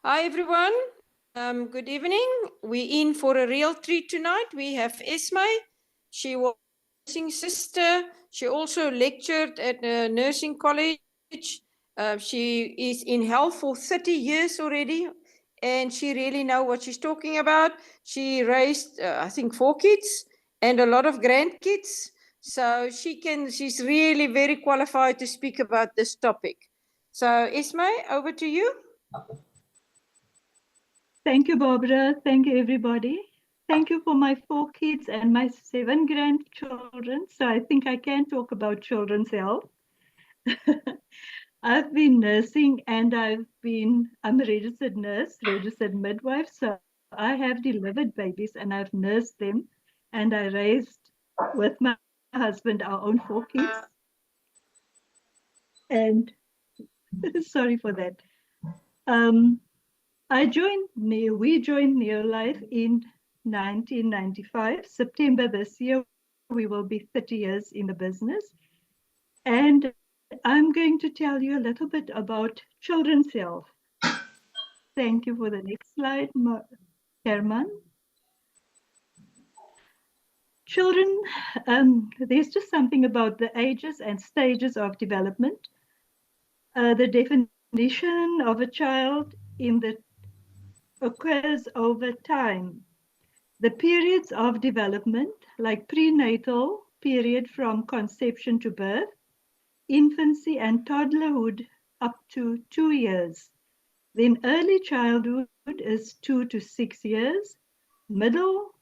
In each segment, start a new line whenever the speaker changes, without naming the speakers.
Hi everyone. Good evening. We're in for a real treat tonight. We have Esme. She was a nursing sister. She also lectured at a nursing college. She is in health for 30 years already, and she really knows what she's talking about. She raised, I think, 4 kids and a lot of grandkids. So she's really very qualified to speak about this topic. So Esme, over to you.
Thank you, Barbara. Thank you, everybody. Thank you for my 4 kids and my 7 grandchildren. So I think I can talk about children's health. I've been nursing and I'm a registered nurse, registered midwife. So I have delivered babies and I've nursed them and I raised with my husband our own 4 kids. And sorry for that. Um, we joined Neolife in 1995. September this year, we will be 30 years in the business. And I'm going to tell you a little bit about children's health. Thank you for the next slide, Herman. Children, there's just something about the ages and stages of development. The definition of a child occurs over time. The periods of development, like prenatal period from conception to birth, infancy and toddlerhood up to 2 years. Then early childhood is 2 to 6 years. Middle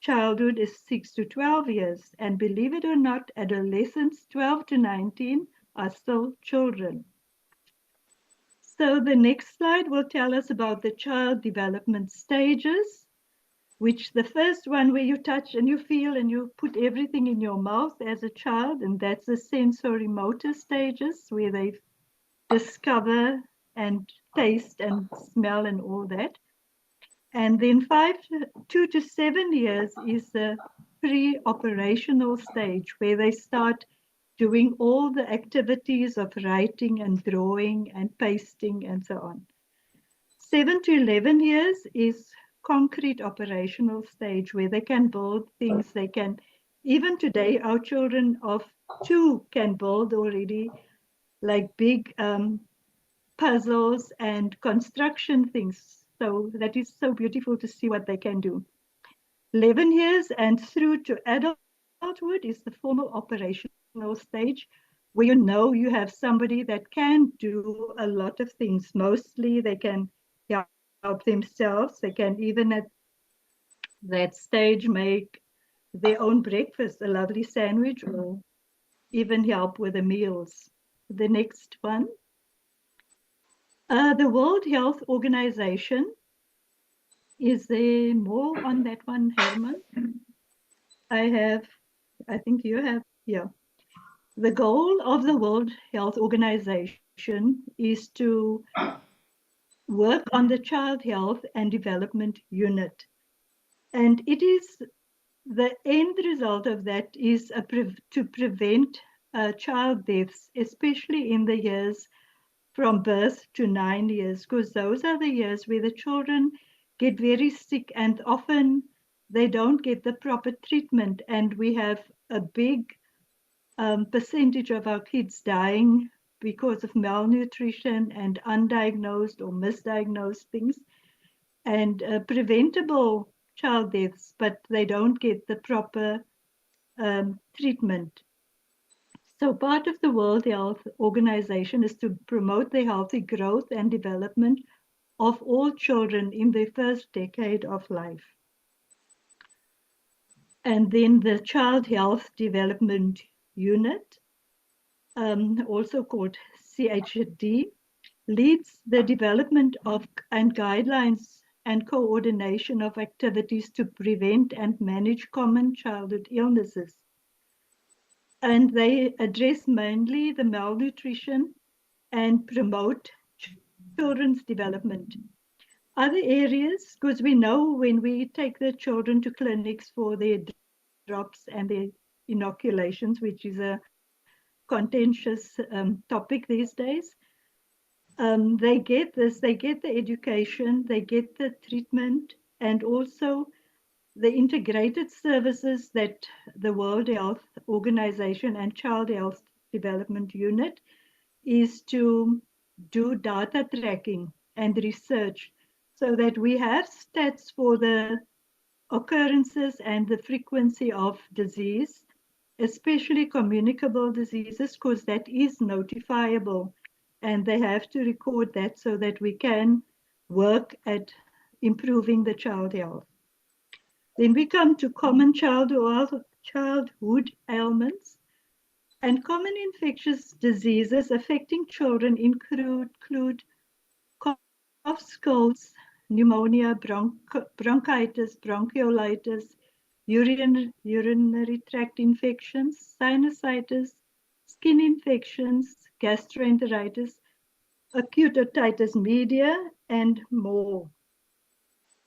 childhood is 6 to 12 years. And believe it or not, adolescents 12 to 19 are still children. So the next slide will tell us about the child development stages, which the first one where you touch and you feel and you put everything in your mouth as a child, and that's the sensory motor stages where they discover and taste and smell and all that. And then 2 to 7 years is the pre-operational stage where they start doing all the activities of writing and drawing and pasting and so on. 7 to 11 years is concrete operational stage where they can build things. They can, even today, our children of 2 can build already like big puzzles and construction things. So that is so beautiful to see what they can do. 11 years and through to adulthood is the formal operational stage where you know you have somebody that can do a lot of things. Mostly they can help themselves. They can even at that stage make their own breakfast, a lovely sandwich, or even help with the meals. The next one. The World Health Organization, is there more on that one, Herman? I think you have, yeah. The goal of the World Health Organization is to work on the Child Health and Development Unit. And it is the end result of that is to prevent child deaths, especially in the years from birth to 9 years, because those are the years where the children get very sick and often they don't get the proper treatment. And we have a big percentage of our kids dying because of malnutrition and undiagnosed or misdiagnosed things, and preventable child deaths, but they don't get the proper treatment. So part of the World Health Organization is to promote the healthy growth and development of all children in their first decade of life. And then the Child Health Development Unit, also called CHD, leads the development of and guidelines and coordination of activities to prevent and manage common childhood illnesses. And they address mainly the malnutrition and promote children's development. Other areas, because we know when we take the children to clinics for their drops and their inoculations, which is a contentious topic these days, They get this, they get the education, they get the treatment, and also the integrated services that the World Health Organization and Child Health Development Unit is to do data tracking and research so that we have stats for the occurrences and the frequency of disease, especially communicable diseases, because that is notifiable. And they have to record that so that we can work at improving the child health. Then we come to common childhood ailments. And common infectious diseases affecting children include coughs, colds, pneumonia, bronchitis, bronchiolitis, urinary tract infections, sinusitis, skin infections, gastroenteritis, acute otitis media, and more.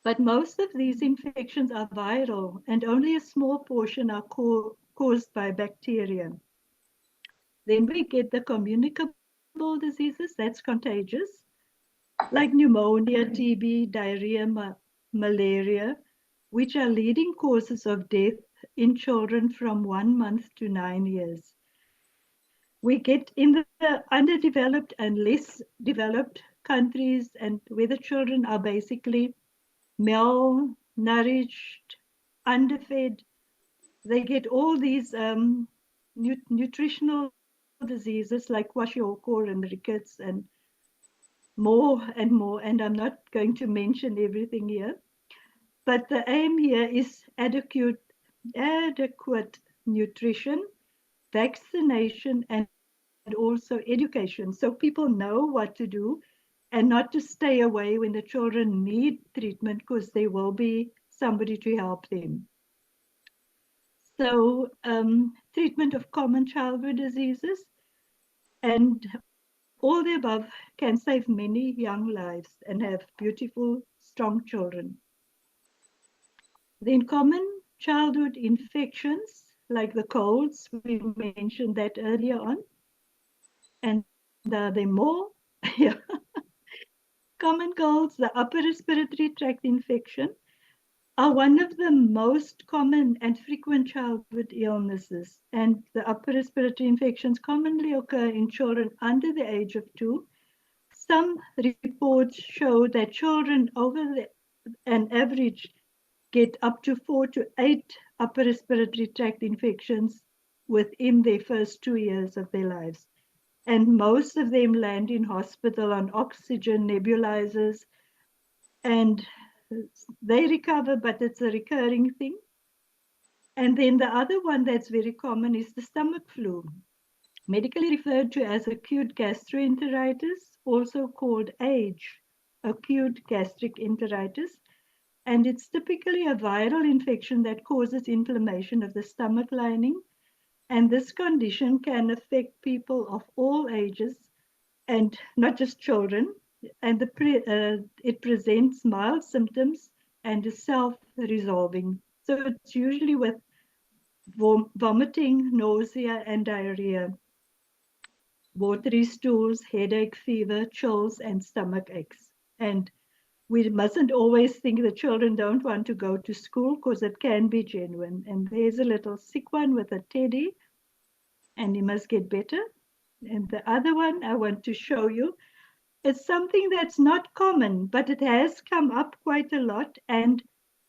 But most of these infections are viral, and only a small portion are caused by bacteria. Then we get the communicable diseases, that's contagious, like pneumonia, TB, diarrhea, malaria, which are leading causes of death in children from 1 month to 9 years. We get in the underdeveloped and less developed countries, and where the children are basically malnourished, underfed. They get all these nutritional diseases like kwashiorkor and rickets and more and more. And I'm not going to mention everything here. But the aim here is adequate nutrition, vaccination, and also education. So people know what to do and not to stay away when the children need treatment, because there will be somebody to help them. So treatment of common childhood diseases and all the above can save many young lives and have beautiful, strong children. Then common childhood infections like the colds, we mentioned that earlier on, and there are more. Yeah. Common colds, the upper respiratory tract infection, are one of the most common and frequent childhood illnesses. And the upper respiratory infections commonly occur in children under the age of 2. Some reports show that children over an average get up to 4 to 8 upper respiratory tract infections within their first 2 years of their lives. And most of them land in hospital on oxygen nebulizers, and they recover, but it's a recurring thing. And then the other one that's very common is the stomach flu, medically referred to as acute gastroenteritis, also called AGE, acute gastric enteritis. And it's typically a viral infection that causes inflammation of the stomach lining. And this condition can affect people of all ages and not just children. And it presents mild symptoms and is self-resolving. So it's usually with vomiting, nausea, and diarrhea, watery stools, headache, fever, chills, and stomach aches. And we mustn't always think the children don't want to go to school, because it can be genuine. And there's a little sick one with a teddy, and he must get better. And the other one I want to show you, it's something that's not common, but it has come up quite a lot, and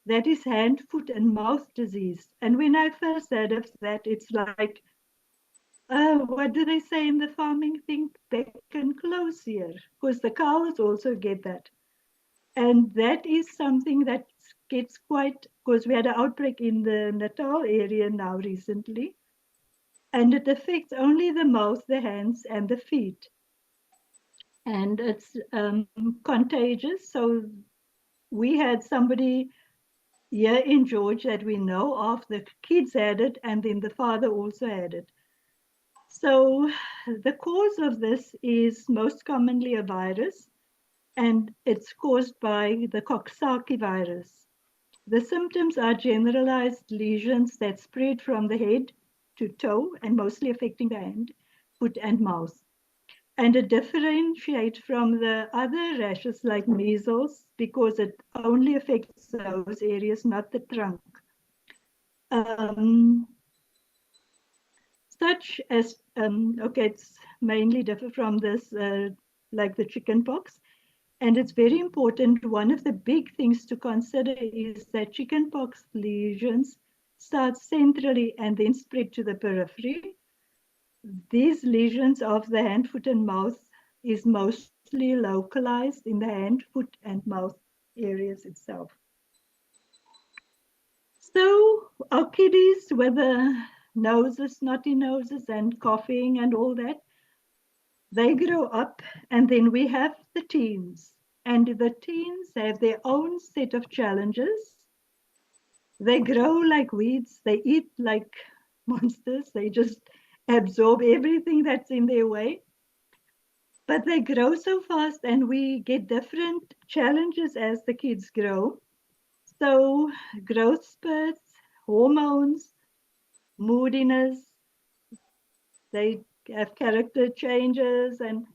that is hand, foot, and mouth disease. And when I first heard of that, it's like, what do they say in the farming thing? Back and close here, because the cows also get that. And that is something that gets quite, because we had an outbreak in the Natal area now recently, and it affects only the mouth, the hands, and the feet. And it's contagious. So we had somebody here in George that we know of, the kids had it, and then the father also had it. So the cause of this is most commonly a virus, and it's caused by the Coxsackie virus. The symptoms are generalized lesions that spread from the head to toe and mostly affecting the hand, foot, and mouth. and it differentiates from the other rashes like measles because it only affects those areas, not the trunk. Um, Such as, okay, it's mainly different from this, like the chicken pox. And it's very important. One of the big things to consider is that chickenpox lesions start centrally and then spread to the periphery. These lesions of the hand, foot, and mouth is mostly localized in the hand, foot, and mouth areas itself. So our kiddies with the noses, snotty noses, and coughing and all that, they grow up, and then we have the teens. And the teens have their own set of challenges. They grow like weeds, they eat like monsters, they just absorb everything that's in their way. But they grow so fast, and we get different challenges as the kids grow. So, growth spurts, hormones, moodiness, they have character changes, and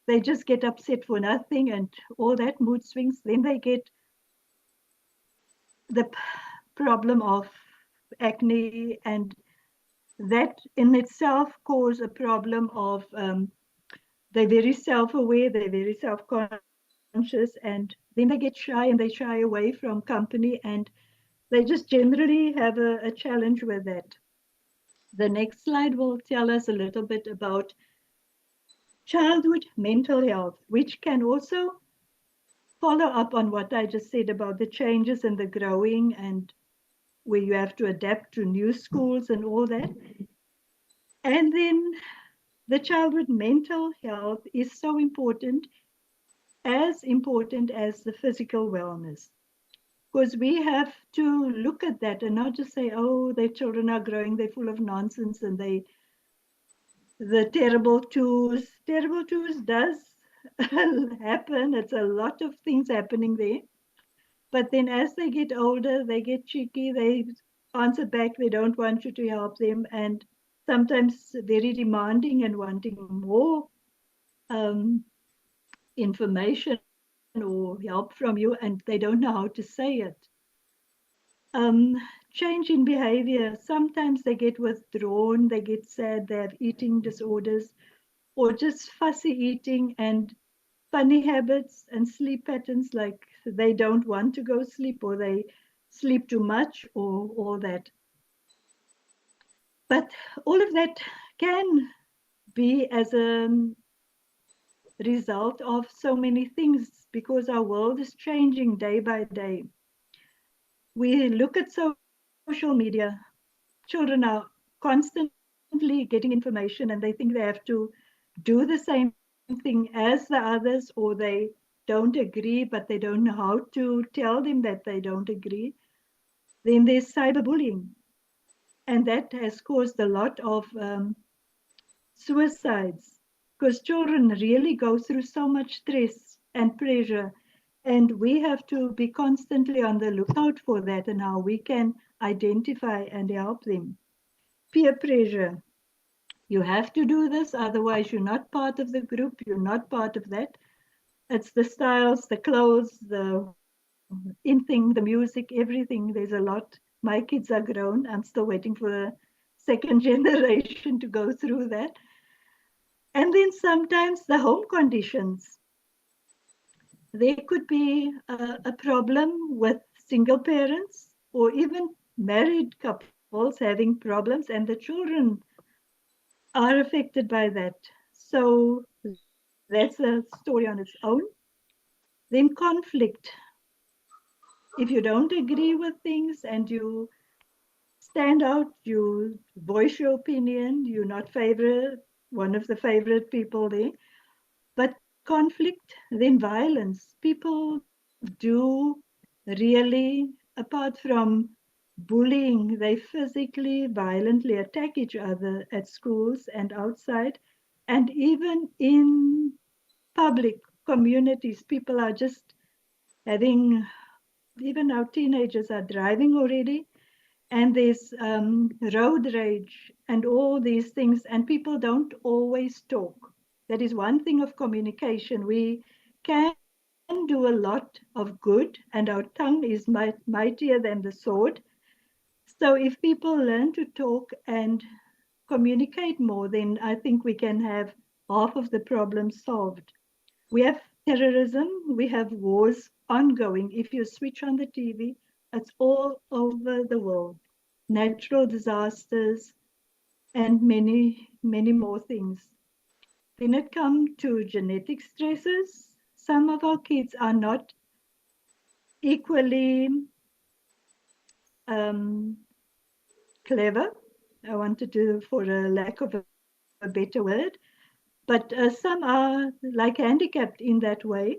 they just get upset for nothing and all that mood swings. Then they get the problem of acne, and that in itself cause a problem of they're very self-aware, they're very self-conscious, and then they get shy and they shy away from company, and they just generally have a challenge with that. The next slide will tell us a little bit about childhood mental health, which can also follow up on what I just said about the changes and the growing and where you have to adapt to new schools and all that. And then the childhood mental health is so important, as important as the physical wellness. Because we have to look at that and not just say, oh, their children are growing, they're full of nonsense, and the terrible twos. Terrible twos does happen. It's a lot of things happening there. But then as they get older, they get cheeky, they answer back, they don't want you to help them, and sometimes very demanding and wanting more um, information or help from you, and they don't know how to say it. Um, Change in behavior. Sometimes they get withdrawn, they get sad, they have eating disorders, or just fussy eating and funny habits and sleep patterns, like they don't want to go sleep or they sleep too much or all that. But all of that can be as a result of so many things because our world is changing day by day. We look at social media, children are constantly getting information and they think they have to do the same thing as the others, or they don't agree, but they don't know how to tell them that they don't agree. Then there's cyberbullying, and that has caused a lot of suicides because children really go through so much stress and pressure, and we have to be constantly on the lookout for that and how we can identify and help them. Peer pressure. You have to do this, otherwise you're not part of the group, you're not part of that. It's the styles, the clothes, the in thing, the music, everything. There's a lot. My kids are grown. I'm still waiting for the second generation to go through that. And then sometimes the home conditions. There could be a problem with single parents or even married couples having problems, and the children are affected by that. So that's a story on its own. Then conflict. If you don't agree with things and you stand out, you voice your opinion, you're not favorite, one of the favorite people there. But conflict, then violence. People do really, apart from bullying, they physically, violently attack each other at schools and outside, and even in public communities. People are just having, even our teenagers are driving already, and there's road rage and all these things, and people don't always talk. That is one thing of communication. We can do a lot of good, and our tongue is mightier than the sword. So if people learn to talk and communicate more, then I think we can have half of the problem solved. We have terrorism, we have wars ongoing. If you switch on the TV, it's all over the world. Natural disasters and many, many more things. When it comes to genetic stresses, some of our kids are not equally um, clever. I wanted to, for a lack of a better word, but some are like handicapped in that way,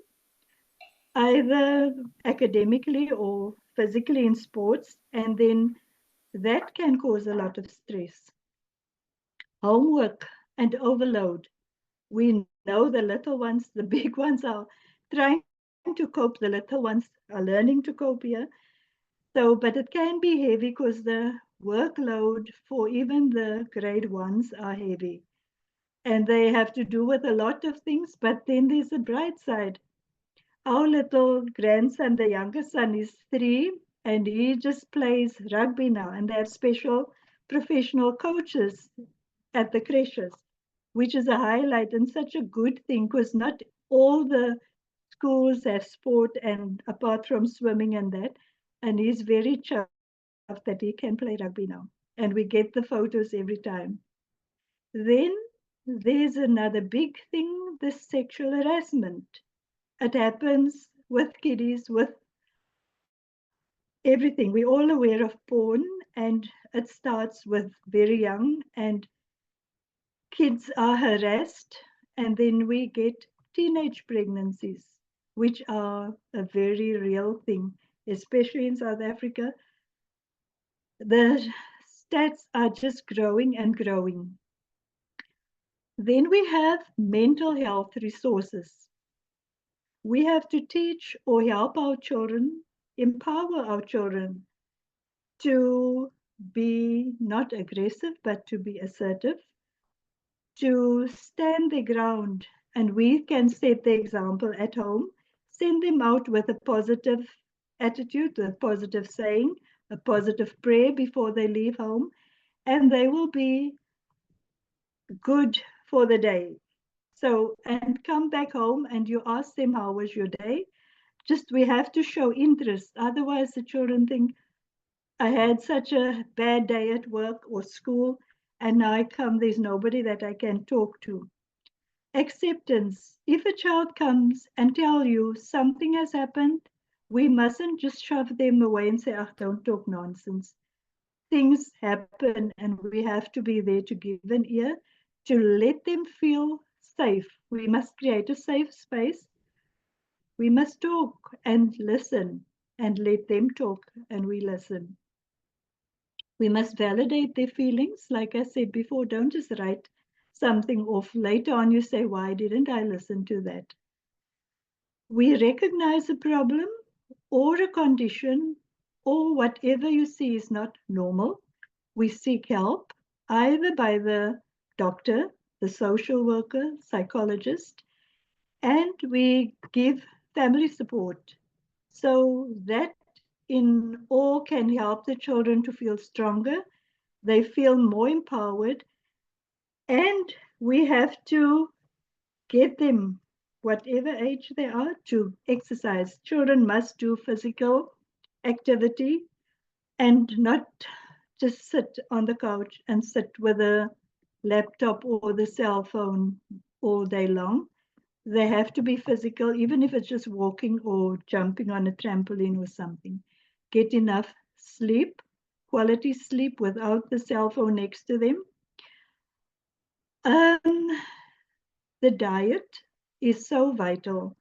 either academically or physically in sports, and then that can cause a lot of stress. Homework and overload. We know the little ones, the big ones are trying to cope, the little ones are learning to cope here. So, but it can be heavy because the workload for even the grade ones are heavy. And they have to do with a lot of things, but then there's a bright side. Our little grandson, the youngest son, is 3 and he just plays rugby now. And they have special professional coaches at the creches, which is a highlight and such a good thing because not all the schools have sport and apart from swimming and that. And he's very chuffed that he can play rugby now. And we get the photos every time. Then there's another big thing, the sexual harassment. It happens with kiddies, with everything. We're all aware of porn, and it starts with very young, and kids are harassed, and then we get teenage pregnancies, which are a very real thing, especially in South Africa. The stats are just growing and growing. Then we have mental health resources. We have to teach or help our children, empower our children to be not aggressive, but to be assertive, to stand their ground. And we can set the example at home, send them out with a positive attitude, a positive saying, a positive prayer before they leave home, and they will be good for the day. So, and come back home and you ask them, how was your day? Just we have to show interest. Otherwise, the children think, I had such a bad day at work or school, and now I come, there's nobody that I can talk to. Acceptance. If a child comes and tell you something has happened, we mustn't just shove them away and say, oh, don't talk nonsense. Things happen, and we have to be there to give an ear, to let them feel safe. We must create a safe space. We must talk and listen and let them talk and we listen. We must validate their feelings. Like I said before, don't just write something off. Later on, you say, why didn't I listen to that? We recognize a problem or a condition or whatever you see is not normal. We seek help either by the doctor, the social worker, psychologist, and we give family support. So that in all can help the children to feel stronger. They feel more empowered, and we have to get them, whatever age they are, to exercise. Children must do physical activity and not just sit on the couch and sit with a laptop or the cell phone all day long. They have to be physical, even if it's just walking or jumping on a trampoline or something. Get enough sleep, quality sleep without the cell phone next to them. The diet is so vital.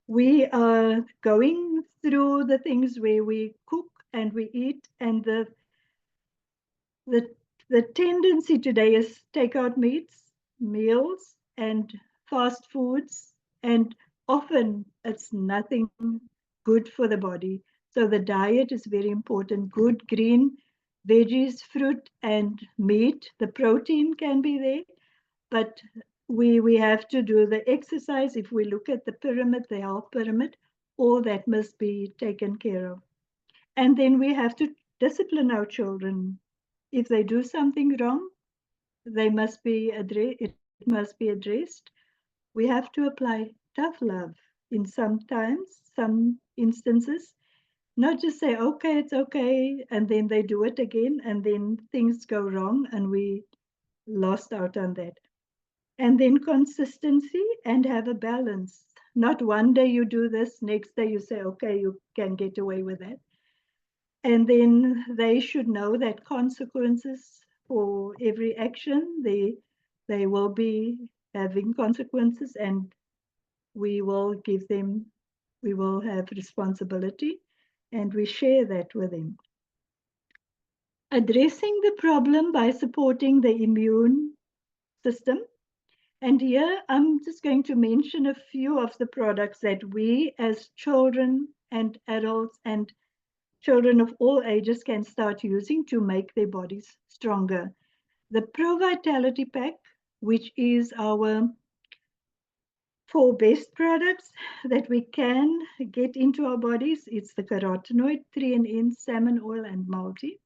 We are going through the things where we cook and we eat, and the, the tendency today is take out meals, and fast foods, and often it's nothing good for the body. So the diet is very important. Good green veggies, fruit, and meat. The protein can be there, but we have to do the exercise. If we look at the pyramid, the health pyramid, all that must be taken care of. And then we have to discipline our children. If they do something wrong, they must be it must be addressed. We have to apply tough love in some instances, not just say, okay, it's okay, and then they do it again, and then things go wrong, and we lost out on that. And then consistency and have a balance. Not one day you do this, next day you say, okay, you can get away with that. And then they should know that consequences for every action, they will be having consequences, and we will give them, we will have responsibility, and we share that with them. Addressing the problem by supporting the immune system. And here I'm just going to mention a few of the products that we as children and adults and children of all ages can start using to make their bodies stronger. The Pro Vitality Pack, which is our 4 best products that we can get into our bodies. It's the carotenoid, 3-in, salmon oil, and multi.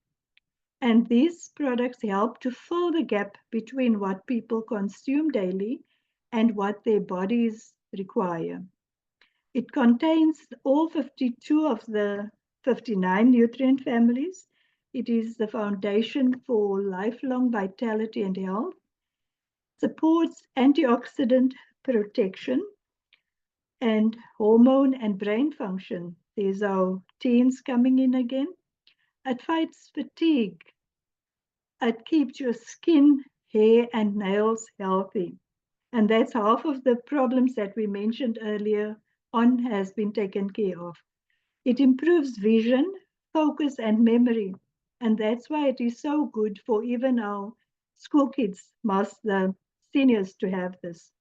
And these products help to fill the gap between what people consume daily and what their bodies require. It contains all 52 of the 59 nutrient families. It is the foundation for lifelong vitality and health, supports antioxidant protection and hormone and brain function. There's our teens coming in again. It fights fatigue. It keeps your skin, hair, and nails healthy. And that's half of the problems that we mentioned earlier on has been taken care of. It improves vision, focus, and memory. And that's why it is so good for even our school kids, the seniors, to have this.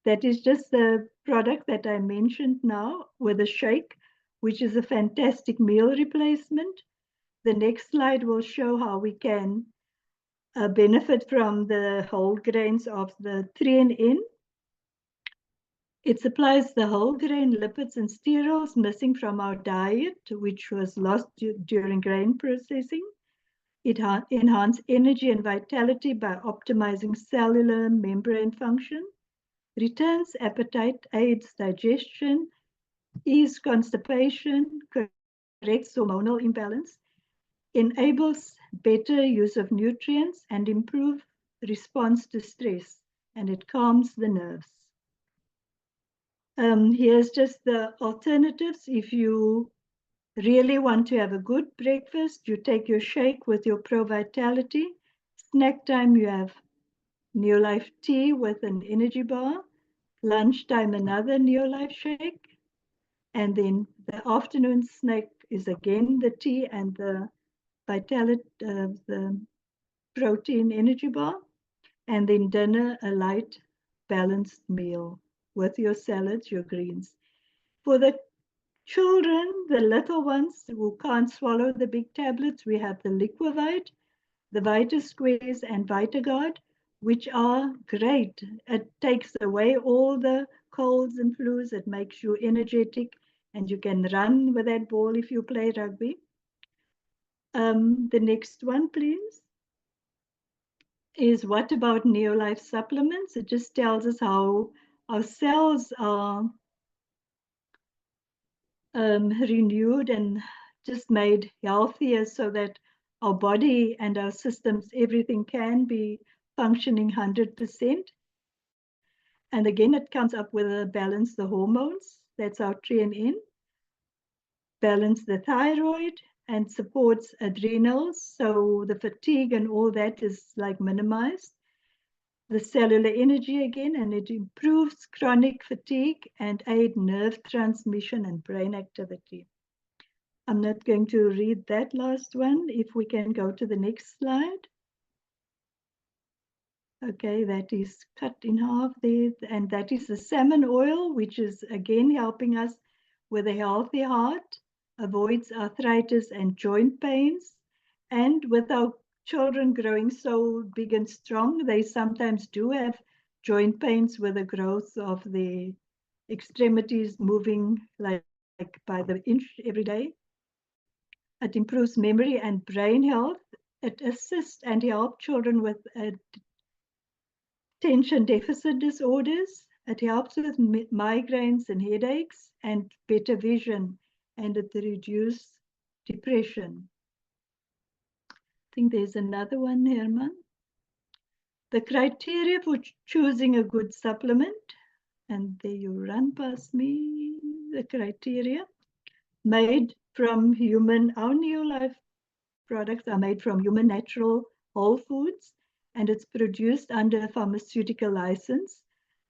That is just the product that I mentioned now with a shake, which is a fantastic meal replacement. The next slide will show how we can benefit from the whole grains of the 3-in. It supplies the whole grain lipids and sterols missing from our diet, which was lost during grain processing. It enhances energy and vitality by optimizing cellular membrane function, returns appetite, aids digestion, ease constipation, corrects hormonal imbalance, enables better use of nutrients, and improve response to stress, and it calms the nerves. Here's just the alternatives. If you really want to have a good breakfast, you take your shake with your Pro Vitality. Snack time, you have Neolife tea with an energy bar. Lunchtime, another Neolife shake. And then the afternoon snack is again the tea and the Vitality, the protein energy bar. And then dinner, a light, balanced meal with your salads, your greens. For the children, the little ones who can't swallow the big tablets, we have the Liquivite, the Vita Squares, and VitaGuard, which are great. It takes away all the colds and flus. It makes you energetic, and you can run with that ball if you play rugby. The next one, please, is what about Neolife supplements? It just tells us how our cells are renewed and just made healthier so that our body and our systems, everything can be functioning 100%. And again, it comes up with a balance the hormones. That's our 3-in. Balance the thyroid and supports adrenals. So the fatigue and all that is like minimized. The cellular energy again, and it improves chronic fatigue and aid nerve transmission and brain activity. I'm not going to read that last one. If we can go to the next slide. Okay, that is cut in half there. And that is the salmon oil, which is again helping us with a healthy heart, avoids arthritis and joint pains. And with our children growing so big and strong, they sometimes do have joint pains with the growth of the extremities moving like by the inch every day. It improves memory and brain health. It assists and helps children with attention deficit disorders. It helps with migraines and headaches and better vision, and it reduces depression. I think there's another one, Herman. The criteria for choosing a good supplement, and there you run past me, the criteria. Made from human, our Neolife products are made from human natural whole foods, and it's produced under a pharmaceutical license.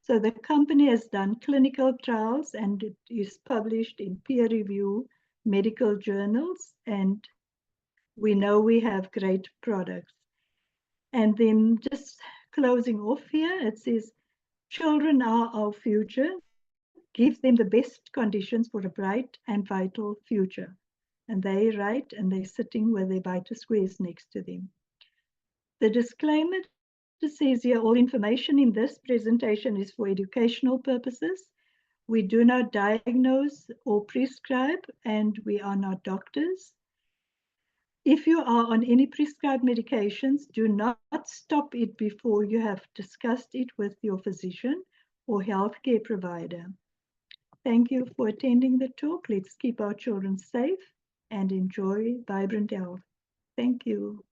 So the company has done clinical trials and it is published in peer review medical journals, and we know we have great products. And then just closing off here, it says, children are our future. Give them the best conditions for a bright and vital future. And they write, and they're sitting with their Vita squares next to them. The disclaimer says here, all information in this presentation is for educational purposes. We do not diagnose or prescribe, and we are not doctors. If you are on any prescribed medications, do not stop it before you have discussed it with your physician or healthcare provider. Thank you for attending the talk. Let's keep our children safe and enjoy vibrant health. Thank you.